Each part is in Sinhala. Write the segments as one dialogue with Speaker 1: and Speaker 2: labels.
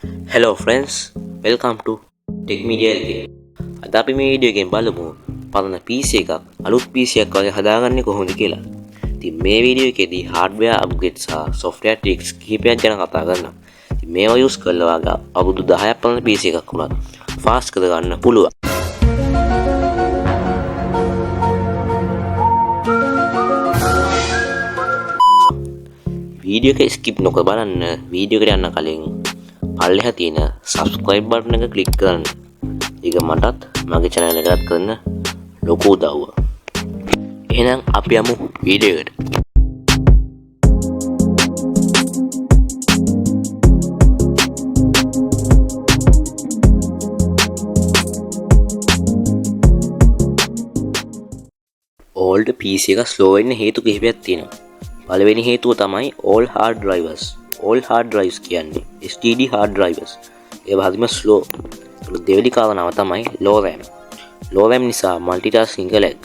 Speaker 1: Hello friends, welcome to Tech Media LK. අද අපි මේ වීඩියෝ එකෙන් බලමු පරණ PC එකක් අලුත් PC එකක් වගේ හදාගන්නේ කොහොමද කියලා. ඉතින් මේ වීඩියෝ එකේදී hardware upgrade සහ software tricks කිහිපයක් ගැන කතා කරනවා. ඉතින් මේවා use කරලා වගේ අවුරුදු 10ක් පරණ PC එකක් වුණත් fast කරගන්න පුළුවන්. වීඩියෝ එක skip නොකර බලන්න. වීඩියෝ එකට යන්න කලින් පල්ලෙහා තියෙන subscribe button එක click කරන්න. ඒක මටත් මගේ channel එකටත් කරන ලොකු උදව්වක්. එහෙනම් අපි යමු වීඩියෝ එකට. old PC එක slow වෙන්න හේතු කිහිපයක් තියෙනවා. පළවෙනි හේතුව තමයි all hard drivers. all hard drives කියන්නේ SSD hard drivers. ඒවා හරිම slow. දෙවෙනි කාරණාව තමයි low RAM. low RAM නිසා multitasking එක lag.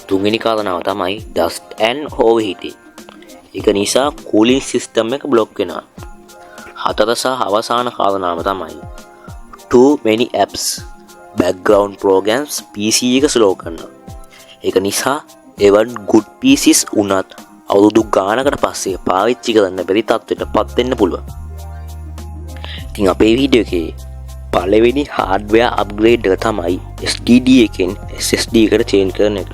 Speaker 1: තුන්වෙනි කාරණාව තමයි dust and overheating. ඒක නිසා cooling system එක block වෙනවා. හතර සහ අවසාන කාරණාව තමයි too many apps. background programs PC එක slow කරනවා. ඒක නිසා even good PCs උනත් අවුරුදු ගානකට පස්සේ පාවිච්චි කරන්න බැරි තත්ත්වයට පත් වෙන්න පුළුවන්. ඉතින් අපේ වීඩියෝ එකේ පළවෙනි hardware upgrade එක තමයි SSD එකෙන් SSD එකට change කරන එක.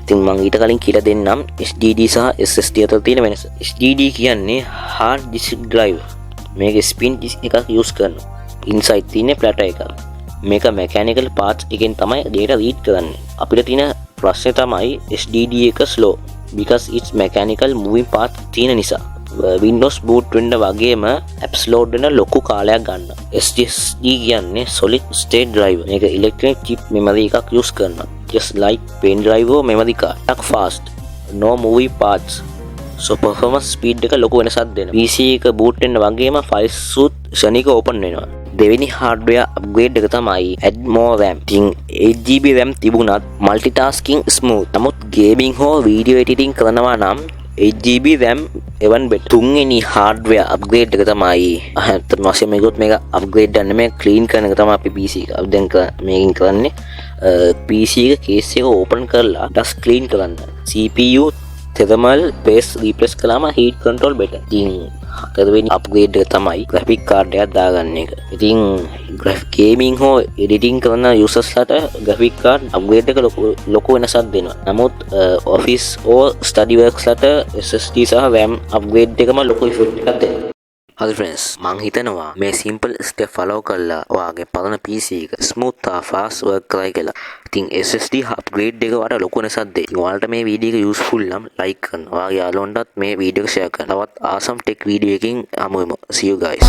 Speaker 1: ඉතින් මම ඊට කලින් කියලා දෙන්නම් SSD සහ SSD අතර තියෙන වෙනස. SSD කියන්නේ hard disk drive. මේක spin disk එකක් use කරනවා. inside තියෙන platter එකක්. මේක mechanical parts එකෙන් තමයි data read කරන්නේ. අපිට තියෙන ප්‍රශ්නේ තමයි SSD එක slow because it's mechanical moving part තියෙන නිසා. Windows boot වෙන්න වගේම apps load වෙන ලොකු කාලයක් ගන්නවා. SSD කියන්නේ solid state drive. මේක electronic chip memory එකක් use කරනවා. just like pen drive or memory card. එකක් fast. no moving parts. so performance speed එක ලොකු වෙනසක් දෙනවා. PC එක boot වෙන්න වගේම files උත් ශනික open වෙනවා. දෙවෙනි hardware upgrade එක තමයි add more RAM. ඉතින් 8GB RAM තිබුණත් multitasking smooth. නමුත් gaming හෝ video editing කරනවා නම් 8GB RAM even better. තුන්වෙනි hardware upgrade එක තමයි අහත්තම වශයෙන් මේකත් මේක upgrade ගන්න මේ clean කරන එක තමයි අපි PC එක. අපි දැන් මේකින් කරන්නේ PC එක case එක open කරලා dust clean කරන්න. CPU thermal paste replace කළාම heat control better. ඉතින් හතරවෙනි අප්ග්‍රේඩ් එක තමයි graphic card එකක් දාගන්න එක. ඉතින් gaming හෝ editing කරන users-ලාට graphic card upgrade එක ලොකු වෙනසක් දෙනවා. නමුත් office or study works-ලාට SSD සහ RAM upgrade එකම ලොකු effect එකක් දෙනවා. හරි friends, මං හිතනවා මේ simple step follow කරලා ඔයාගේ පරණ PC එක smooth හා fast work කරයි කියලා. ඉතින් SSD upgrade එක වඩා ලොකු වෙනසක් දෙයි. ඉතින් ඔයාලට මේ වීඩියෝ එක useful නම් like කරන්න. ඔයාගේ යාළුවන්ටත් මේ වීඩියෝ එක share කරන්න. තවත් awesome tech වීඩියෝ එකකින් හමු වෙමු. See you guys.